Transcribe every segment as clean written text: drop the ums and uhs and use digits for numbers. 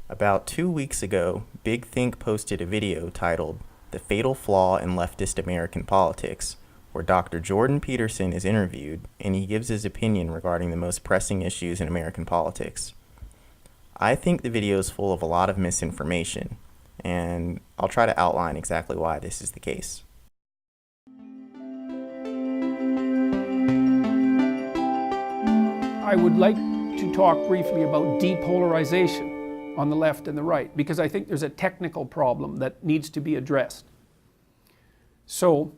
About 2 weeks ago, Big Think posted a video titled The Fatal Flaw in Leftist American Politics, where Dr. Jordan Peterson is interviewed and he gives his opinion regarding the most pressing issues in American politics. I think the video is full of a lot of misinformation, and I'll try to outline exactly why this is the case. I would like to talk briefly about depolarization on the left and the right, because I think there's a technical problem that needs to be addressed. So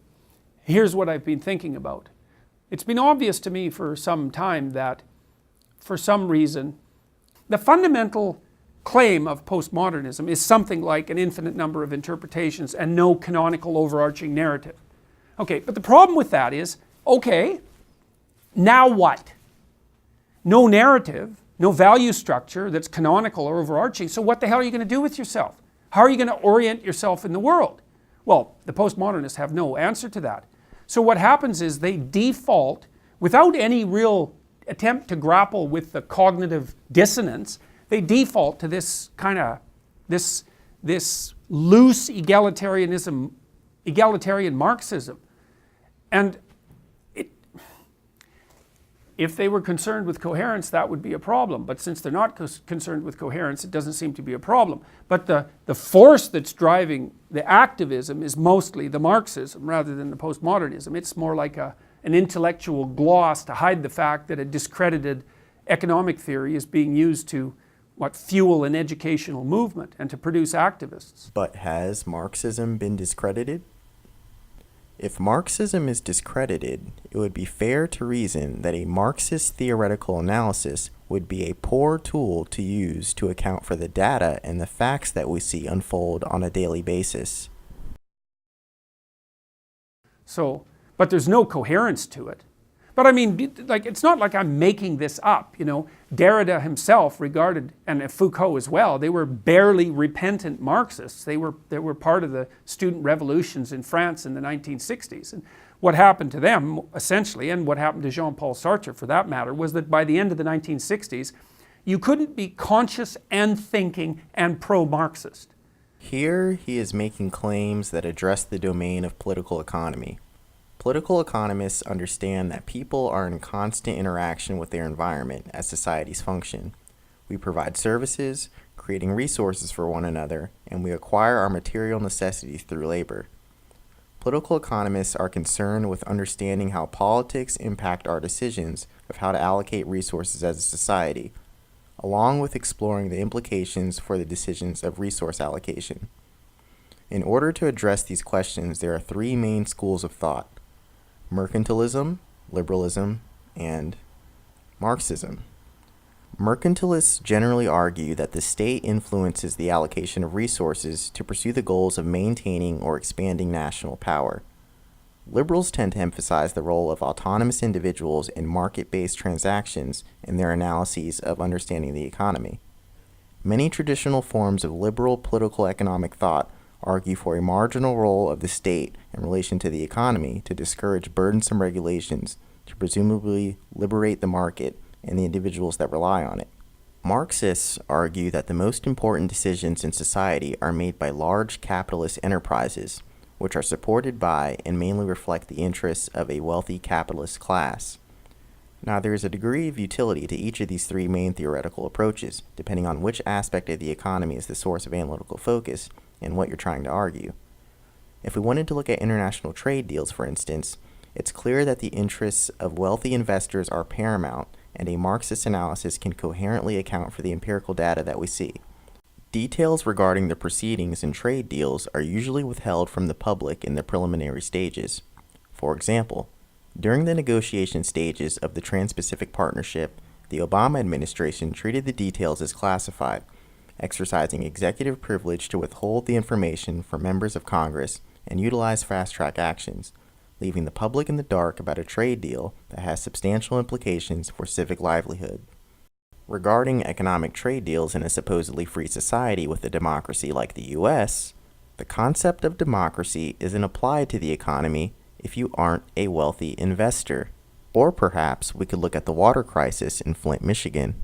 here's what I've been thinking about. It's been obvious to me for some time that, for some reason, the fundamental claim of postmodernism is something like an infinite number of interpretations and no canonical overarching narrative. Okay, but the problem with that is, okay, now what? No narrative, no value structure that's canonical or overarching, so what the hell are you going to do with yourself? How are you going to orient yourself in the world? Well, the postmodernists have no answer to that. So what happens is they default, without any real attempt to grapple with the cognitive dissonance, they default to this kind of, this loose egalitarian Marxism. And if they were concerned with coherence, that would be a problem. But since they're not concerned with coherence, it doesn't seem to be a problem. But the force that's driving the activism is mostly the Marxism rather than the postmodernism. It's more like an intellectual gloss to hide the fact that a discredited economic theory is being used to fuel an educational movement and to produce activists. But has Marxism been discredited? If Marxism is discredited, it would be fair to reason that a Marxist theoretical analysis would be a poor tool to use to account for the data and the facts that we see unfold on a daily basis. So, but there's no coherence to it. But I mean, like, it's not like I'm making this up, you know. Derrida himself regarded, and Foucault as well, they were barely repentant Marxists. They were part of the student revolutions in France in the 1960s. And what happened to them, essentially, and what happened to Jean-Paul Sartre for that matter, was that by the end of the 1960s, you couldn't be conscious and thinking and pro-Marxist. Here he is making claims that address the domain of political economy. Political economists understand that people are in constant interaction with their environment as societies function. We provide services, creating resources for one another, and we acquire our material necessities through labor. Political economists are concerned with understanding how politics impact our decisions of how to allocate resources as a society, along with exploring the implications for the decisions of resource allocation. In order to address these questions, there are three main schools of thought: mercantilism, liberalism, and Marxism. Mercantilists generally argue that the state influences the allocation of resources to pursue the goals of maintaining or expanding national power. Liberals tend to emphasize the role of autonomous individuals in market-based transactions in their analyses of understanding the economy. Many traditional forms of liberal political economic thought argue for a marginal role of the state in relation to the economy to discourage burdensome regulations to presumably liberate the market and the individuals that rely on it. Marxists argue that the most important decisions in society are made by large capitalist enterprises, which are supported by and mainly reflect the interests of a wealthy capitalist class. Now, there is a degree of utility to each of these three main theoretical approaches, depending on which aspect of the economy is the source of analytical focus and what you're trying to argue. If we wanted to look at international trade deals, for instance, it's clear that the interests of wealthy investors are paramount, and a Marxist analysis can coherently account for the empirical data that we see. Details regarding the proceedings in trade deals are usually withheld from the public in the preliminary stages. For example, during the negotiation stages of the Trans-Pacific Partnership, the Obama administration treated the details as classified, exercising executive privilege to withhold the information from members of Congress and utilize fast-track actions, leaving the public in the dark about a trade deal that has substantial implications for civic livelihood. Regarding economic trade deals in a supposedly free society with a democracy like the US, the concept of democracy isn't applied to the economy if you aren't a wealthy investor. Or perhaps we could look at the water crisis in Flint, Michigan.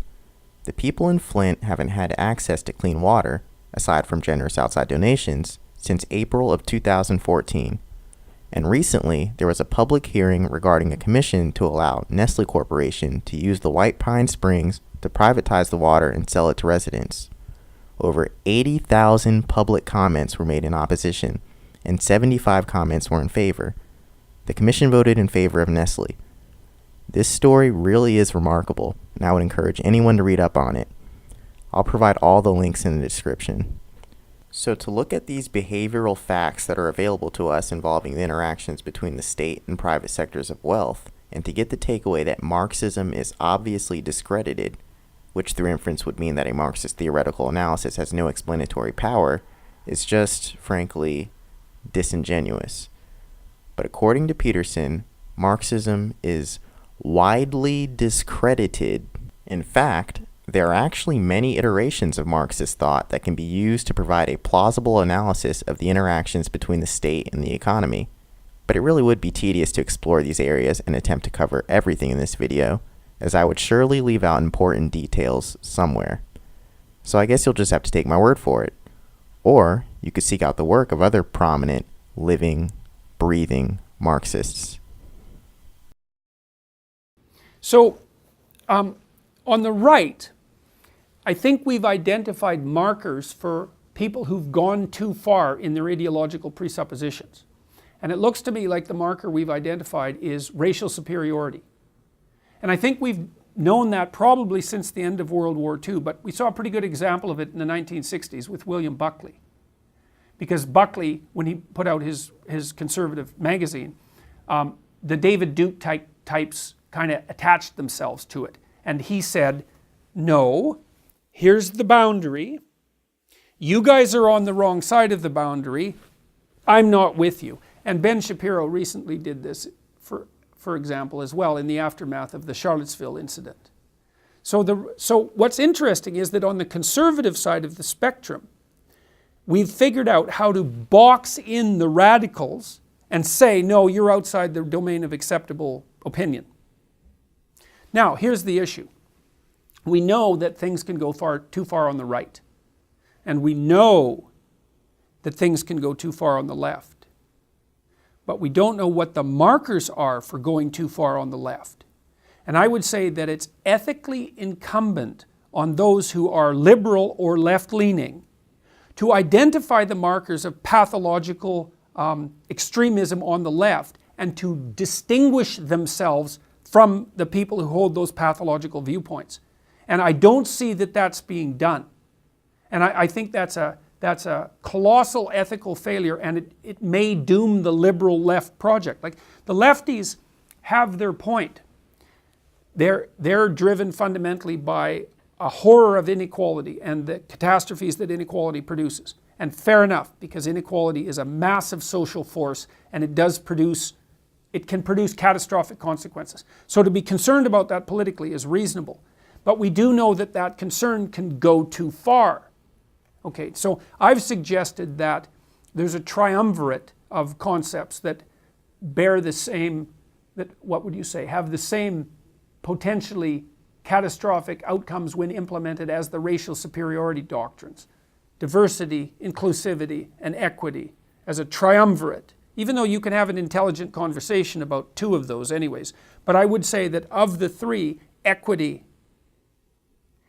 The people in Flint haven't had access to clean water, aside from generous outside donations, since April of 2014. And recently, there was a public hearing regarding a commission to allow Nestle Corporation to use the White Pine Springs to privatize the water and sell it to residents. Over 80,000 public comments were made in opposition, and 75 comments were in favor. The commission voted in favor of Nestle. This story really is remarkable, and I would encourage anyone to read up on it. I'll provide all the links in the description. So to look at these behavioral facts that are available to us involving the interactions between the state and private sectors of wealth, and to get the takeaway that Marxism is obviously discredited, which through inference would mean that a Marxist theoretical analysis has no explanatory power, is just, frankly, disingenuous. But according to Peterson, Marxism is widely discredited. In fact, there are actually many iterations of Marxist thought that can be used to provide a plausible analysis of the interactions between the state and the economy. But it really would be tedious to explore these areas and attempt to cover everything in this video, as I would surely leave out important details somewhere. So I guess you'll just have to take my word for it. Or you could seek out the work of other prominent, living, breathing Marxists. So, on the right, I think we've identified markers for people who've gone too far in their ideological presuppositions. And it looks to me like the marker we've identified is racial superiority. And I think we've known that probably since the end of World War II, but we saw a pretty good example of it in the 1960s with William Buckley. Because Buckley, when he put out his conservative magazine, the David Duke types kind of attached themselves to it. And he said, no, here's the boundary. You guys are on the wrong side of the boundary. I'm not with you. And Ben Shapiro recently did this, for example, as well, in the aftermath of the Charlottesville incident. So what's interesting is that on the conservative side of the spectrum, we've figured out how to box in the radicals and say, no, you're outside the domain of acceptable opinion. Now, here's the issue. We know that things can go too far on the right. And we know that things can go too far on the left. But we don't know what the markers are for going too far on the left. And I would say that it's ethically incumbent on those who are liberal or left-leaning to identify the markers of pathological extremism on the left and to distinguish themselves from the people who hold those pathological viewpoints. And I don't see that that's being done. And I think that's a colossal ethical failure, and it may doom the liberal left project. Like, the lefties have their point. They're driven fundamentally by a horror of inequality and the catastrophes that inequality produces. And fair enough, because inequality is a massive social force, and it can produce catastrophic consequences. So to be concerned about that politically is reasonable. But we do know that that concern can go too far. Okay, so I've suggested that there's a triumvirate of concepts that bear the same, have the same potentially catastrophic outcomes when implemented as the racial superiority doctrines. Diversity, inclusivity, and equity as a triumvirate. Even though you can have an intelligent conversation about two of those anyways. But I would say that of the three, equity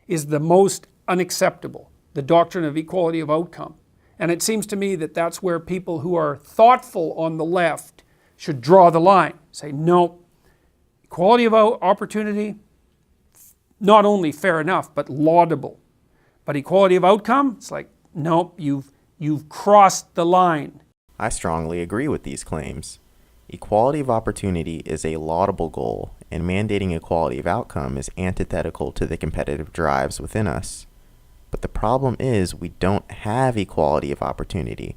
is the most unacceptable. The doctrine of equality of outcome. And it seems to me that that's where people who are thoughtful on the left should draw the line. Say, no, equality of opportunity, not only fair enough, but laudable. But equality of outcome, it's like, nope, you've crossed the line. I strongly agree with these claims. Equality of opportunity is a laudable goal, and mandating equality of outcome is antithetical to the competitive drives within us. But the problem is we don't have equality of opportunity.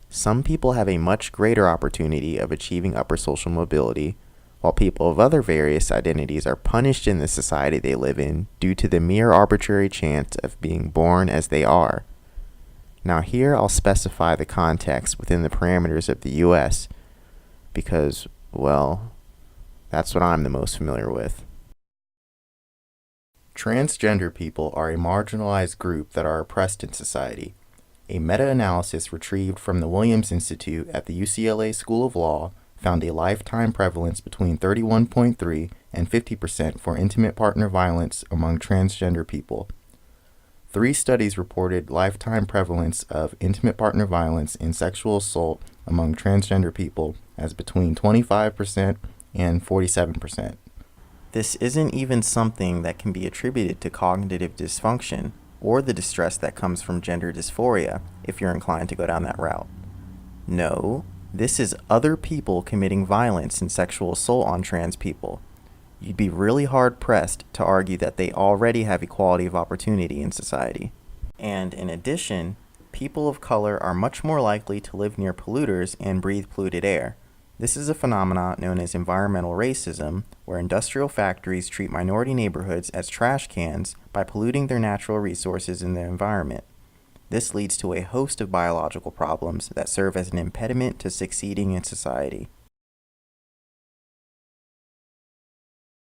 Some people have a much greater opportunity of achieving upper social mobility, while people of other various identities are punished in the society they live in due to the mere arbitrary chance of being born as they are. Now here I'll specify the context within the parameters of the US because, well, that's what I'm the most familiar with. Transgender people are a marginalized group that are oppressed in society. A meta-analysis retrieved from the Williams Institute at the UCLA School of Law found a lifetime prevalence between 31.3 and 50% for intimate partner violence among transgender people. 3 studies reported lifetime prevalence of intimate partner violence and sexual assault among transgender people as between 25% and 47%. This isn't even something that can be attributed to cognitive dysfunction or the distress that comes from gender dysphoria if you're inclined to go down that route. No, this is other people committing violence and sexual assault on trans people. You'd be really hard-pressed to argue that they already have equality of opportunity in society. And in addition, people of color are much more likely to live near polluters and breathe polluted air. This is a phenomenon known as environmental racism, where industrial factories treat minority neighborhoods as trash cans by polluting their natural resources in the environment. This leads to a host of biological problems that serve as an impediment to succeeding in society.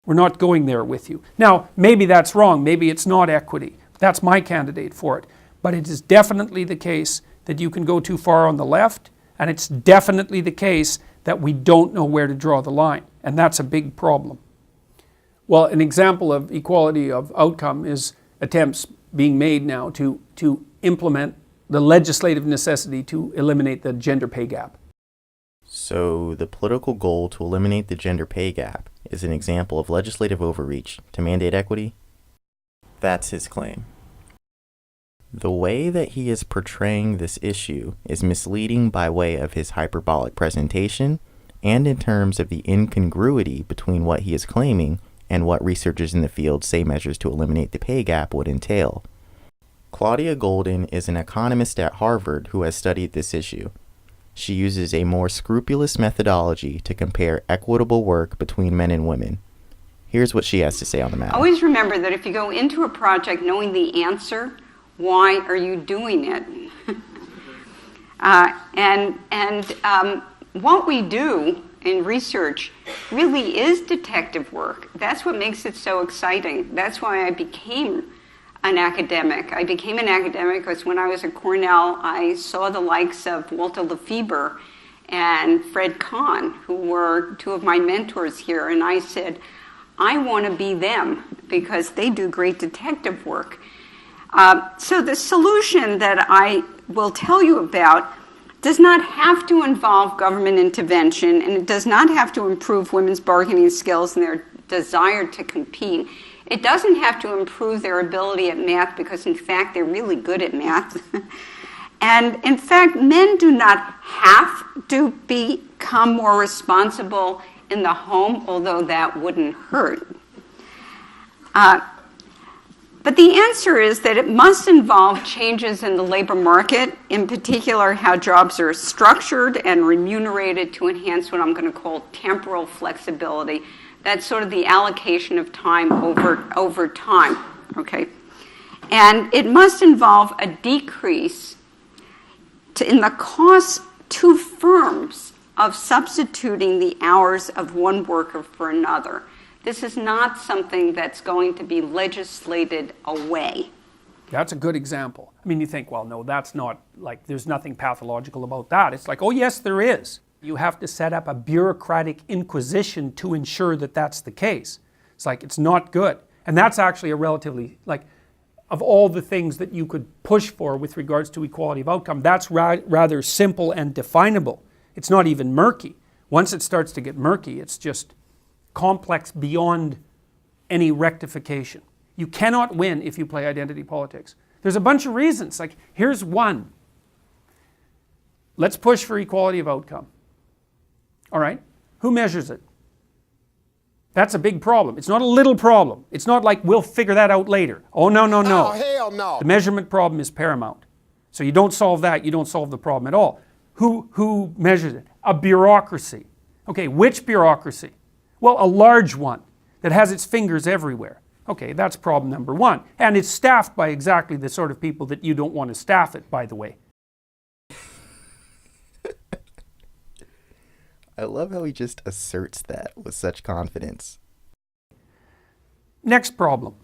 We're not going there with you. Now, maybe that's wrong. Maybe it's not equity. That's my candidate for it. But it is definitely the case that you can go too far on the left, and it's definitely the case that we don't know where to draw the line, and that's a big problem. Well, an example of equality of outcome is attempts being made now to implement the legislative necessity to eliminate the gender pay gap. So the political goal to eliminate the gender pay gap is an example of legislative overreach to mandate equity? That's his claim. The way that he is portraying this issue is misleading by way of his hyperbolic presentation and in terms of the incongruity between what he is claiming and what researchers in the field say measures to eliminate the pay gap would entail. Claudia Golden is an economist at Harvard who has studied this issue. She uses a more scrupulous methodology to compare equitable work between men and women. Here's what she has to say on the matter. Always remember that if you go into a project knowing the answer, why are you doing it? What we do in research really is detective work. That's what makes it so exciting. That's why I became an academic. I became an academic because when I was at Cornell, I saw the likes of Walter Lefebvre and Fred Kahn, who were 2 of my mentors here, and I said, I want to be them because they do great detective work. So the solution that I will tell you about does not have to involve government intervention, and it does not have to improve women's bargaining skills and their desire to compete. It doesn't have to improve their ability at math because, in fact, they're really good at math. And, in fact, men do not have to become more responsible in the home, although that wouldn't hurt. But the answer is that it must involve changes in the labor market, in particular how jobs are structured and remunerated to enhance what I'm going to call temporal flexibility. That's sort of the allocation of time over time, okay? And it must involve a decrease in the cost to firms of substituting the hours of one worker for another. This is not something that's going to be legislated away. That's a good example. I mean, you think, well, no, that's not, like, there's nothing pathological about that. It's like, oh, yes, there is. You have to set up a bureaucratic inquisition to ensure that that's the case. It's like, it's not good. And that's actually a relatively, like, of all the things that you could push for with regards to equality of outcome, that's rather simple and definable. It's not even murky. Once it starts to get murky, it's just complex beyond any rectification. You cannot win if you play identity politics. There's a bunch of reasons. Like, here's one. Let's push for equality of outcome. All right? Who measures it? That's a big problem. It's not a little problem. It's not like we'll figure that out later. Oh, no, no, no. Oh, hell no. The measurement problem is paramount. So you don't solve that, you don't solve the problem at all. Who measures it? A bureaucracy. Okay, which bureaucracy? Well, a large one that has its fingers everywhere. Okay, that's problem number one. And it's staffed by exactly the sort of people that you don't want to staff it, by the way. I love how he just asserts that with such confidence. Next problem.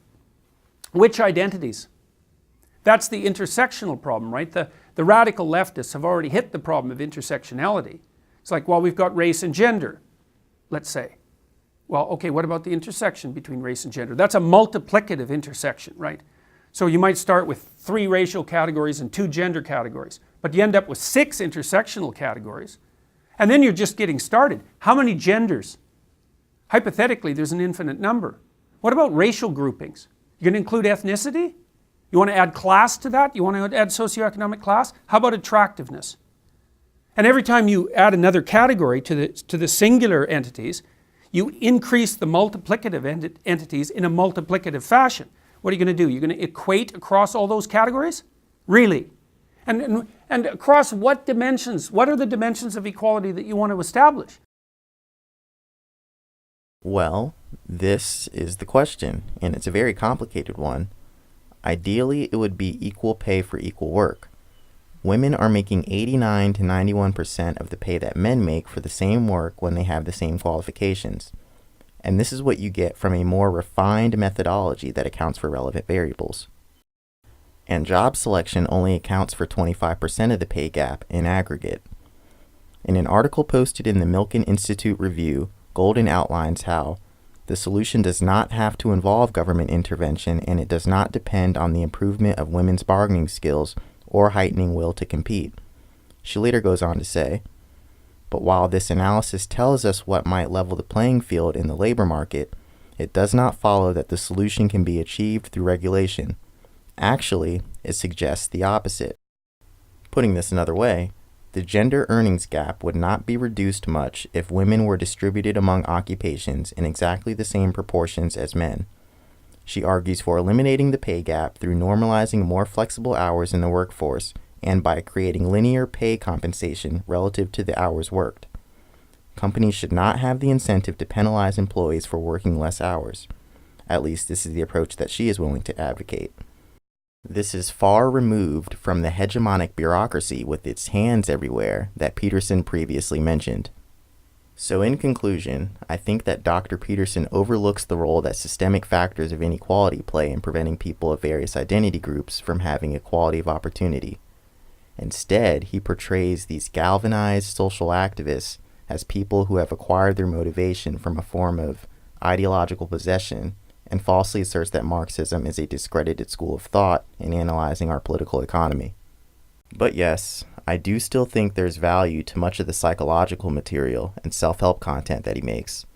Which identities? That's the intersectional problem, right? The radical leftists have already hit the problem of intersectionality. It's like, well, we've got race and gender, let's say. Well, okay, what about the intersection between race and gender? That's a multiplicative intersection, right? So you might start with 3 racial categories and 2 gender categories, but you end up with 6 intersectional categories, and then you're just getting started. How many genders? Hypothetically, there's an infinite number. What about racial groupings? You're going to include ethnicity? You want to add class to that? You want to add socioeconomic class? How about attractiveness? And every time you add another category to the singular entities, you increase the multiplicative entities in a multiplicative fashion. What are you going to do? You're going to equate across all those categories? Really? And across what dimensions? What are the dimensions of equality that you want to establish? Well, this is the question, and it's a very complicated one. Ideally, it would be equal pay for equal work. Women are making 89 to 91% of the pay that men make for the same work when they have the same qualifications. And this is what you get from a more refined methodology that accounts for relevant variables. And job selection only accounts for 25% of the pay gap in aggregate. In an article posted in the Milken Institute Review, Golden outlines how the solution does not have to involve government intervention, and it does not depend on the improvement of women's bargaining skills or heightening will to compete. She later goes on to say, but while this analysis tells us what might level the playing field in the labor market, it does not follow that the solution can be achieved through regulation. Actually, it suggests the opposite. Putting this another way, the gender earnings gap would not be reduced much if women were distributed among occupations in exactly the same proportions as men. She argues for eliminating the pay gap through normalizing more flexible hours in the workforce and by creating linear pay compensation relative to the hours worked. Companies should not have the incentive to penalize employees for working less hours. At least this is the approach that she is willing to advocate. This is far removed from the hegemonic bureaucracy with its hands everywhere that Peterson previously mentioned. So in conclusion, I think that Dr. Peterson overlooks the role that systemic factors of inequality play in preventing people of various identity groups from having equality of opportunity. Instead, he portrays these galvanized social activists as people who have acquired their motivation from a form of ideological possession, and falsely asserts that Marxism is a discredited school of thought in analyzing our political economy. But yes, I do still think there's value to much of the psychological material and self-help content that he makes.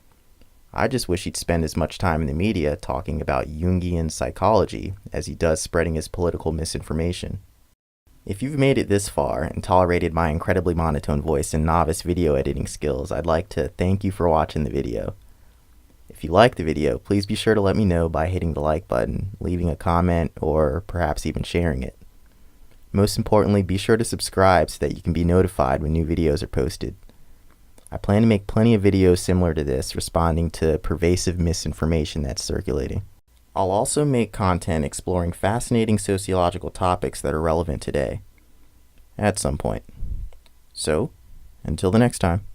I just wish he'd spend as much time in the media talking about Jungian psychology as he does spreading his political misinformation. If you've made it this far and tolerated my incredibly monotone voice and novice video editing skills, I'd like to thank you for watching the video. If you like the video, please be sure to let me know by hitting the like button, leaving a comment, or perhaps even sharing it. Most importantly, be sure to subscribe so that you can be notified when new videos are posted. I plan to make plenty of videos similar to this, responding to pervasive misinformation that's circulating. I'll also make content exploring fascinating sociological topics that are relevant today, at some point. So, until the next time.